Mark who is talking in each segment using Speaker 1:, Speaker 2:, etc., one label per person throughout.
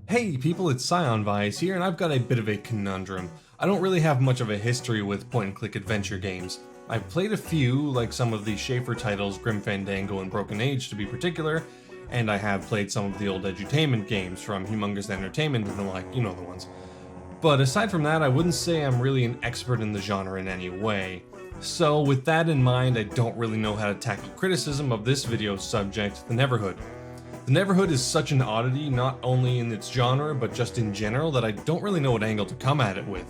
Speaker 1: Hey people, it's ScionVyse here, and I've got a bit of a conundrum. I don't really have much of a history with point-and-click adventure games. I've played a few, like some of the Schafer titles, Grim Fandango and Broken Age to be particular, and I have played some of the old edutainment games from Humongous Entertainment and the like, you know the ones. But aside from that, I wouldn't say I'm really an expert in the genre in any way. So with that in mind, I don't really know how to tackle criticism of this video's subject, the Neverhood. The Neverhood is such an oddity, not only in its genre, but just in general, that I don't really know what angle to come at it with.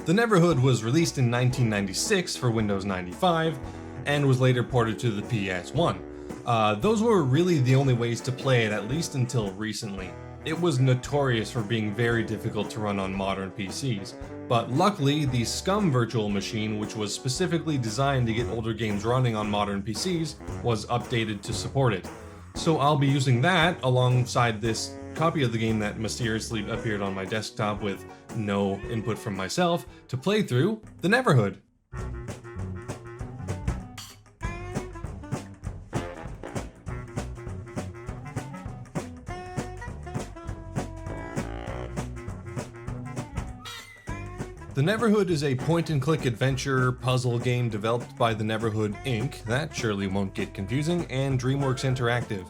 Speaker 1: The Neverhood was released in 1996 for Windows 95, and was later ported to the PS1. Those were really the only ways to play it, at least until recently. It was notorious for being very difficult to run on modern PCs, but luckily the SCUM virtual machine, which was specifically designed to get older games running on modern PCs, was updated to support it. So I'll be using that alongside this copy of the game that mysteriously appeared on my desktop with no input from myself to play through the Neverhood. The Neverhood is a point-and-click adventure puzzle game developed by the Neverhood Inc., that surely won't get confusing, and DreamWorks Interactive.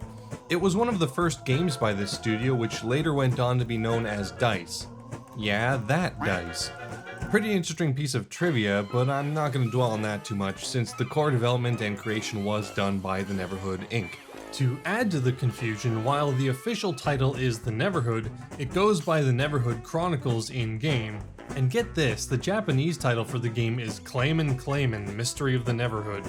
Speaker 1: It was one of the first games by this studio, which later went on to be known as DICE. Yeah, that DICE. Pretty interesting piece of trivia, but I'm not going to dwell on that too much, since the core development and creation was done by the Neverhood Inc. To add to the confusion, while the official title is The Neverhood, it goes by The Neverhood Chronicles in-game. And get this, the Japanese title for the game is Clayman Clayman, Mystery of the Neverhood.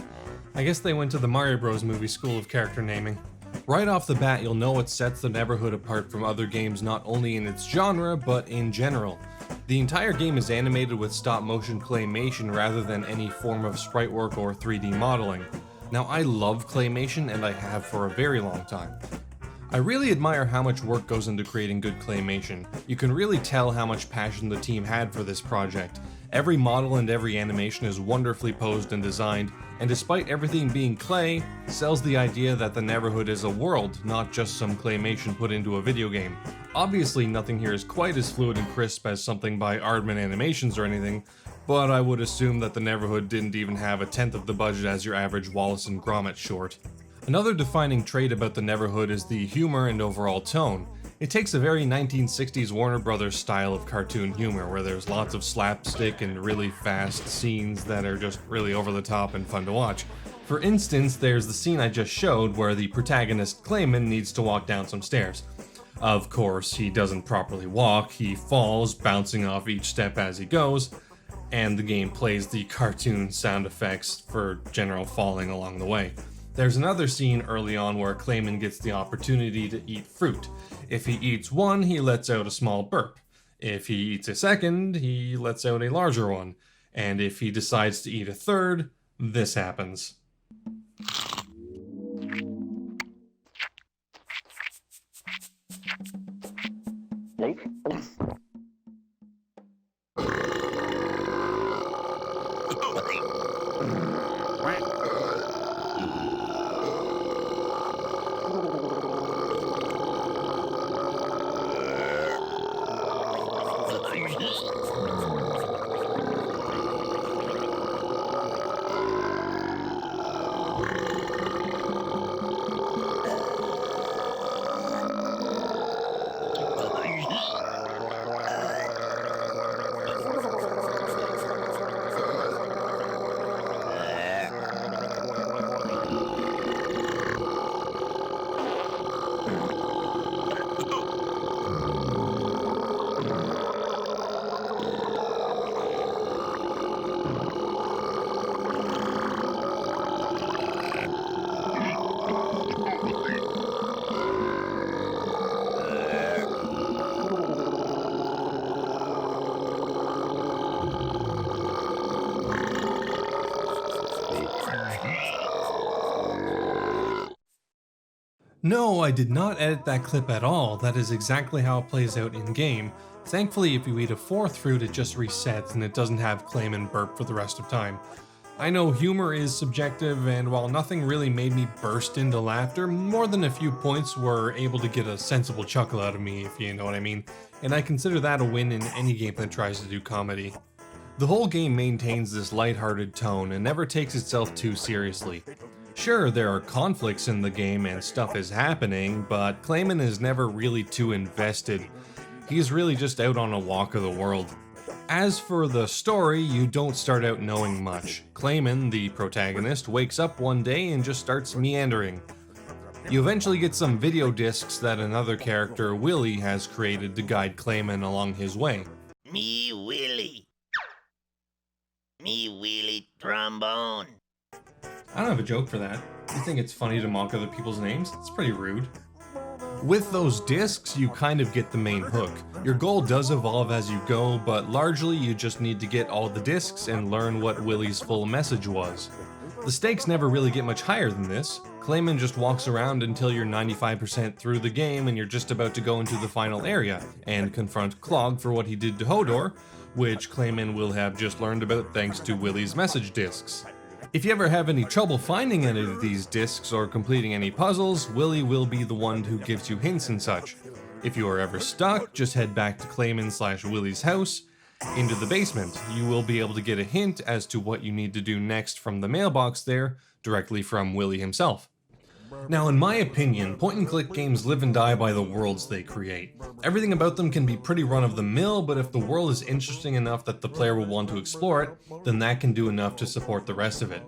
Speaker 1: I guess they went to the Mario Bros. Movie school of character naming. Right off the bat, you'll know what sets the Neverhood apart from other games not only in its genre, but in general. The entire game is animated with stop-motion claymation rather than any form of sprite work or 3D modeling. Now, I love claymation, and I have for a very long time. I really admire how much work goes into creating good claymation. You can really tell how much passion the team had for this project. Every model and every animation is wonderfully posed and designed, and despite everything being clay, sells the idea that the Neverhood is a world, not just some claymation put into a video game. Obviously, nothing here is quite as fluid and crisp as something by Aardman Animations or anything, but I would assume that the Neverhood didn't even have a tenth of the budget as your average Wallace and Gromit short. Another defining trait about the Neverhood is the humor and overall tone. It takes a very 1960s Warner Brothers style of cartoon humor, where there's lots of slapstick and really fast scenes that are just really over the top and fun to watch. For instance, there's the scene I just showed where the protagonist Clayman needs to walk down some stairs. Of course, he doesn't properly walk, he falls, bouncing off each step as he goes, and the game plays the cartoon sound effects for general falling along the way. There's another scene early on where Clayman gets the opportunity to eat fruit. If he eats one, he lets out a small burp. If he eats a second, he lets out a larger one. And if he decides to eat a third, this happens. No, I did not edit that clip at all. That is exactly how it plays out in-game. Thankfully, if you eat a fourth fruit, it just resets and it doesn't have claim and burp for the rest of time. I know humor is subjective, and while nothing really made me burst into laughter, more than a few points were able to get a sensible chuckle out of me, if you know what I mean. and I consider that a win in any game that tries to do comedy. The whole game maintains this lighthearted tone and never takes itself too seriously. Sure, there are conflicts in the game and stuff is happening, but Clayman is never really too invested. He's really just out on a walk of the world. As for the story, you don't start out knowing much. Clayman, the protagonist, wakes up one day and just starts meandering. You eventually get some video discs that another character, Willie, has created to guide Clayman along his way.
Speaker 2: Me Willie. Me Willie Trombone.
Speaker 1: I don't have a joke for that. You think it's funny to mock other people's names? It's pretty rude. With those discs, you kind of get the main hook. Your goal does evolve as you go, but largely you just need to get all the discs and learn what Willie's full message was. The stakes never really get much higher than this. Clayman just walks around until you're 95% through the game and you're just about to go into the final area and confront Clog for what he did to Hodor, which Clayman will have just learned about thanks to Willie's message discs. If you ever have any trouble finding any of these discs or completing any puzzles, Willie will be the one who gives you hints and such. If you are ever stuck, just head back to Clayman/Willie's house, into the basement. You will be able to get a hint as to what you need to do next from the mailbox there, directly from Willie himself. Now, in my opinion, point-and-click games live and die by the worlds they create. Everything about them can be pretty run-of-the-mill, but if the world is interesting enough that the player will want to explore it, then that can do enough to support the rest of it.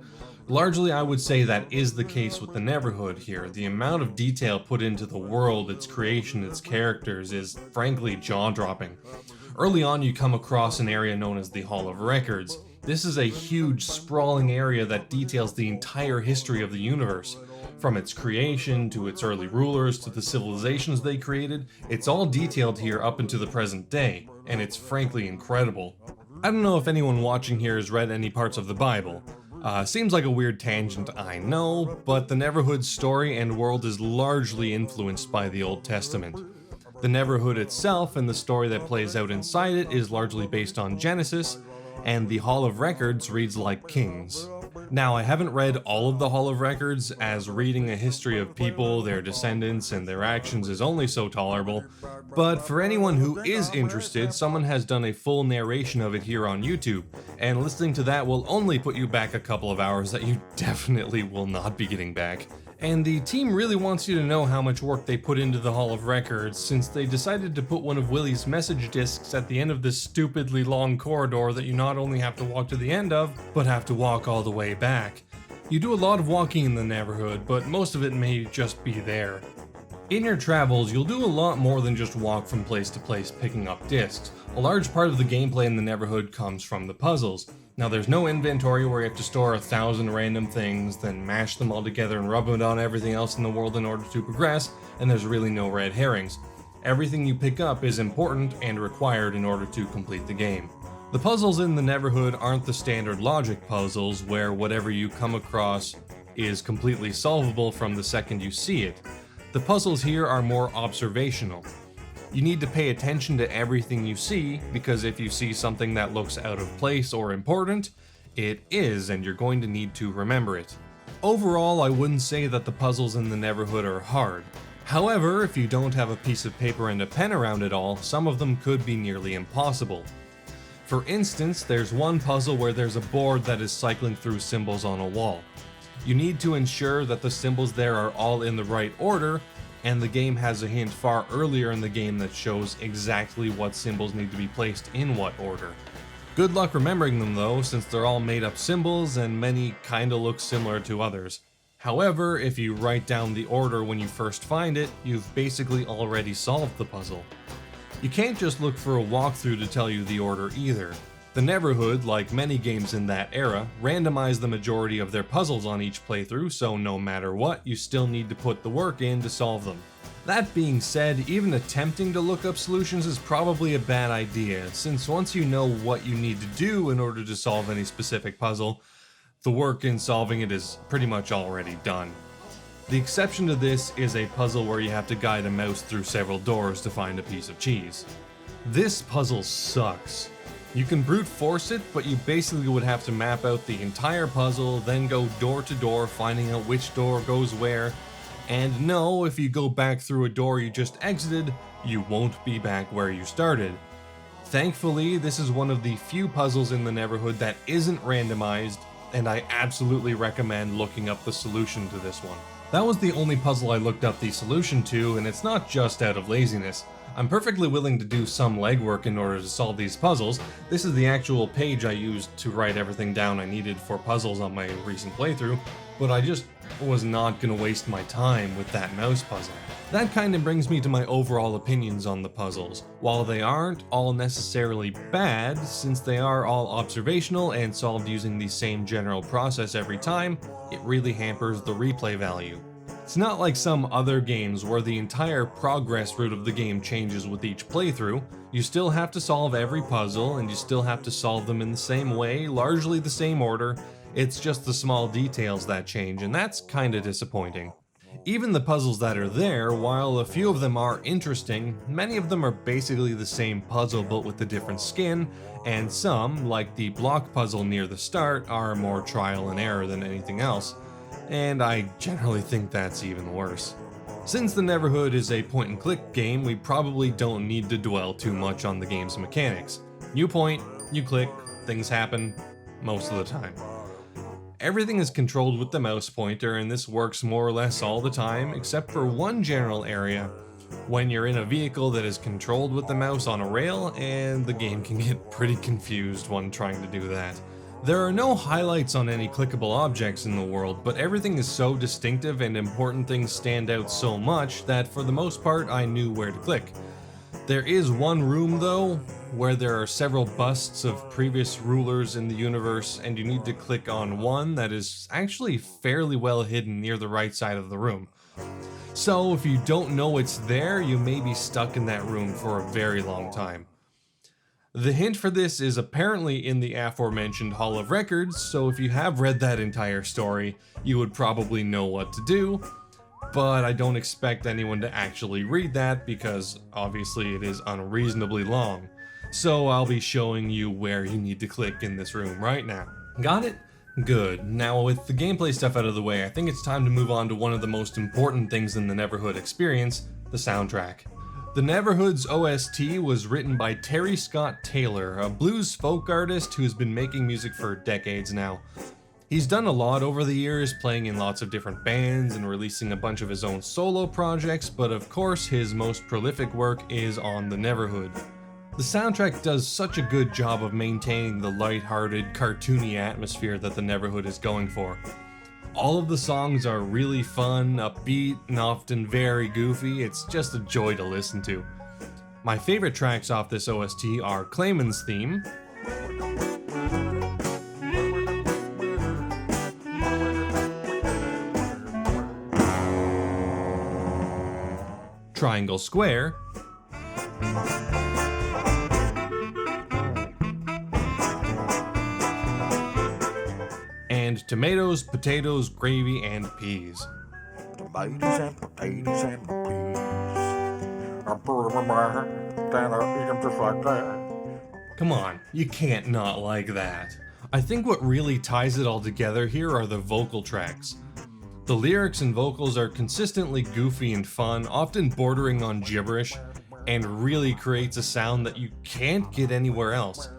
Speaker 1: Largely, I would say that is the case with the Neverhood here. The amount of detail put into the world, its creation, its characters is frankly jaw-dropping. Early on, you come across an area known as the Hall of Records. This is a huge, sprawling area that details the entire history of the universe. From its creation, to its early rulers, to the civilizations they created, it's all detailed here up into the present day, and it's frankly incredible. I don't know if anyone watching here has read any parts of the Bible. Seems like a weird tangent, I know, but the Neverhood story and world is largely influenced by the Old Testament. The Neverhood itself and the story that plays out inside it is largely based on Genesis, and the Hall of Records reads like Kings. Now, I haven't read all of the Hall of Records, as reading a history of people, their descendants, and their actions is only so tolerable, but for anyone who is interested, someone has done a full narration of it here on YouTube, and listening to that will only put you back a couple of hours that you definitely will not be getting back. And the team really wants you to know how much work they put into the Hall of Records, since they decided to put one of Willie's message discs at the end of this stupidly long corridor that you not only have to walk to the end of, but have to walk all the way back. You do a lot of walking in the Neverhood, but most of it may just be there. In your travels, you'll do a lot more than just walk from place to place picking up discs. A large part of the gameplay in the Neverhood comes from the puzzles. Now, there's no inventory where you have to store 1,000 random things, then mash them all together and rub them on everything else in the world in order to progress, and there's really no red herrings. Everything you pick up is important and required in order to complete the game. The puzzles in the Neverhood aren't the standard logic puzzles where whatever you come across is completely solvable from the second you see it. The puzzles here are more observational. You need to pay attention to everything you see, because if you see something that looks out of place or important, it is, and you're going to need to remember it. Overall, I wouldn't say that the puzzles in the Neverhood are hard. However, if you don't have a piece of paper and a pen around it all, some of them could be nearly impossible. For instance, there's one puzzle where there's a board that is cycling through symbols on a wall. You need to ensure that the symbols there are all in the right order, and the game has a hint far earlier in the game that shows exactly what symbols need to be placed in what order. Good luck remembering them though, since they're all made up symbols and many kinda look similar to others. However, if you write down the order when you first find it, you've basically already solved the puzzle. You can't just look for a walkthrough to tell you the order either. The Neverhood, like many games in that era, randomized the majority of their puzzles on each playthrough, so no matter what, you still need to put the work in to solve them. That being said, even attempting to look up solutions is probably a bad idea, since once you know what you need to do in order to solve any specific puzzle, the work in solving it is pretty much already done. The exception to this is a puzzle where you have to guide a mouse through several doors to find a piece of cheese. This puzzle sucks. You can brute force it, but you basically would have to map out the entire puzzle, then go door to door finding out which door goes where, And no, if you go back through a door you just exited, you won't be back where you started. Thankfully, this is one of the few puzzles in the Neverhood that isn't randomized, and I absolutely recommend looking up the solution to this one. That was the only puzzle I looked up the solution to, and it's not just out of laziness. I'm perfectly willing to do some legwork in order to solve these puzzles. This is the actual page I used to write everything down I needed for puzzles on my recent playthrough, but I just was not going to waste my time with that mouse puzzle. That kind of brings me to my overall opinions on the puzzles. While they aren't all necessarily bad, since they are all observational and solved using the same general process every time, it really hampers the replay value. It's not like some other games where the entire progress route of the game changes with each playthrough. You still have to solve every puzzle, and you still have to solve them in the same way, largely the same order. It's just the small details that change, and that's kinda disappointing. Even the puzzles that are there, while a few of them are interesting, many of them are basically the same puzzle but with a different skin, and some, like the block puzzle near the start, are more trial and error than anything else. And I generally think that's even worse. Since the Neverhood is a point-and-click game, we probably don't need to dwell too much on the game's mechanics. You point, you click, things happen, most of the time. Everything is controlled with the mouse pointer, and this works more or less all the time, except for one general area, when you're in a vehicle that is controlled with the mouse on a rail, and the game can get pretty confused when trying to do that. There are no highlights on any clickable objects in the world, but everything is so distinctive and important things stand out so much that for the most part I knew where to click. There is one room though, where there are several busts of previous rulers in the universe, and you need to click on one that is actually fairly well hidden near the right side of the room. So if you don't know it's there, you may be stuck in that room for a very long time. The hint for this is apparently in the aforementioned Hall of Records, so if you have read that entire story, you would probably know what to do, but I don't expect anyone to actually read that because obviously it is unreasonably long. So I'll be showing you where you need to click in this room right now. Got it? Good. Now with the gameplay stuff out of the way, I think it's time to move on to one of the most important things in the Neverhood experience, the soundtrack. The Neverhood's OST was written by Terry Scott Taylor, a blues folk artist who's been making music for decades now. He's done a lot over the years, playing in lots of different bands and releasing a bunch of his own solo projects, but of course his most prolific work is on the Neverhood. The soundtrack does such a good job of maintaining the light-hearted, cartoony atmosphere that the Neverhood is going for. All of the songs are really fun, upbeat, and often very goofy. It's just a joy to listen to. My favorite tracks off this OST are Clayman's theme, Triangle Square, and Tomatoes, Potatoes, Gravy, and Peas.
Speaker 3: Tomatoes and potatoes and peas. I put them in my hand, then I eat them just like that.
Speaker 1: Come on, you can't not like that. I think what really ties it all together here are the vocal tracks. The lyrics and vocals are consistently goofy and fun, often bordering on gibberish, and really creates a sound that you can't get anywhere else,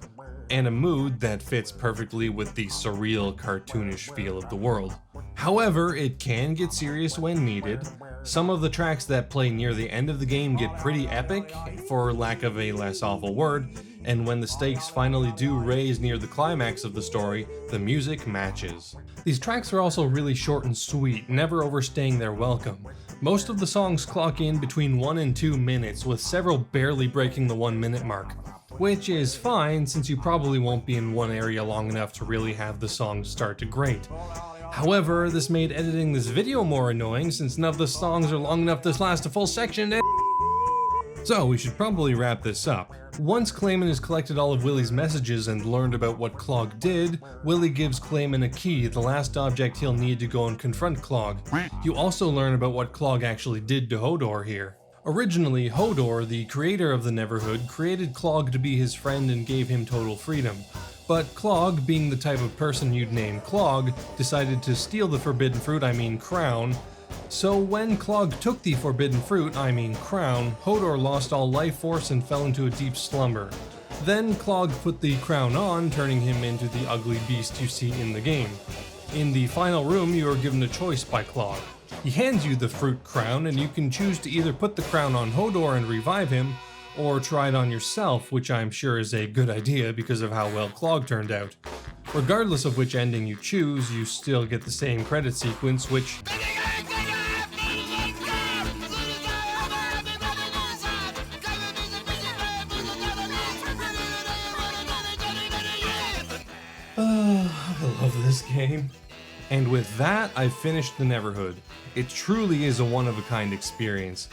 Speaker 1: and a mood that fits perfectly with the surreal, cartoonish feel of the world. However, it can get serious when needed. Some of the tracks that play near the end of the game get pretty epic, for lack of a less awful word, and when the stakes finally do raise near the climax of the story, the music matches. These tracks are also really short and sweet, never overstaying their welcome. Most of the songs clock in between 1 and 2 minutes, with several barely breaking the 1 minute mark. Which is fine, since you probably won't be in one area long enough to really have the song start to grate. However, this made editing this video more annoying, since none of the songs are long enough to last a full section. So we should probably wrap this up. Once Clayman has collected all of Willy's messages and learned about what Clog did, Willy gives Clayman a key, the last object he'll need to go and confront Clog. You also learn about what Clog actually did to Hodor here. Originally, Hodor, the creator of the Neverhood, created Clog to be his friend and gave him total freedom. But Clog, being the type of person you'd name Clog, decided to steal the forbidden fruit, crown, So when Clog took the forbidden fruit, I mean crown, Hodor lost all life force and fell into a deep slumber. Then Clog put the crown on, turning him into the ugly beast you see in the game. In the final room, you are given a choice by Clog. He hands you the fruit crown, and you can choose to either put the crown on Hodor and revive him, or try it on yourself, which I'm sure is a good idea because of how well Clog turned out. Regardless of which ending you choose, you still get the same credit sequence, which I love this game. And with that, I've finished the Neverhood. It truly is a one-of-a-kind experience.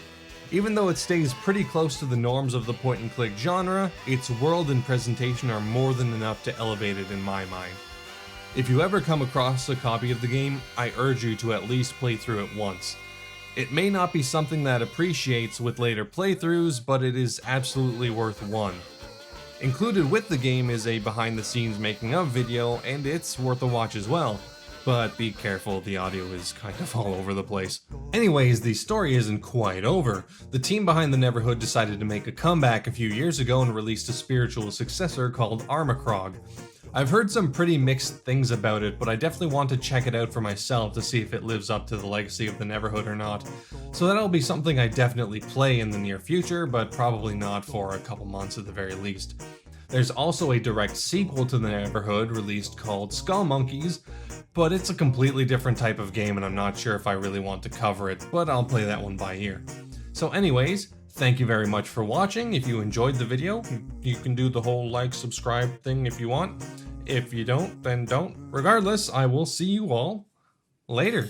Speaker 1: Even though it stays pretty close to the norms of the point-and-click genre, its world and presentation are more than enough to elevate it in my mind. If you ever come across a copy of the game, I urge you to at least play through it once. It may not be something that appreciates with later playthroughs, but it is absolutely worth one. Included with the game is a behind-the-scenes making-of video, and it's worth a watch as well. But be careful, the audio is kind of all over the place. Anyways, the story isn't quite over. The team behind the Neverhood decided to make a comeback a few years ago and released a spiritual successor called Armacrog. I've heard some pretty mixed things about it, but I definitely want to check it out for myself to see if it lives up to the legacy of the Neverhood or not. So that'll be something I definitely play in the near future, but probably not for a couple months at the very least. There's also a direct sequel to the Neverhood released called Skull Monkeys, but it's a completely different type of game and I'm not sure if I really want to cover it, but I'll play that one by ear. So anyways, thank you very much for watching. If you enjoyed the video, you can do the whole like, subscribe thing if you want. If you don't, then don't. Regardless, I will see you all later.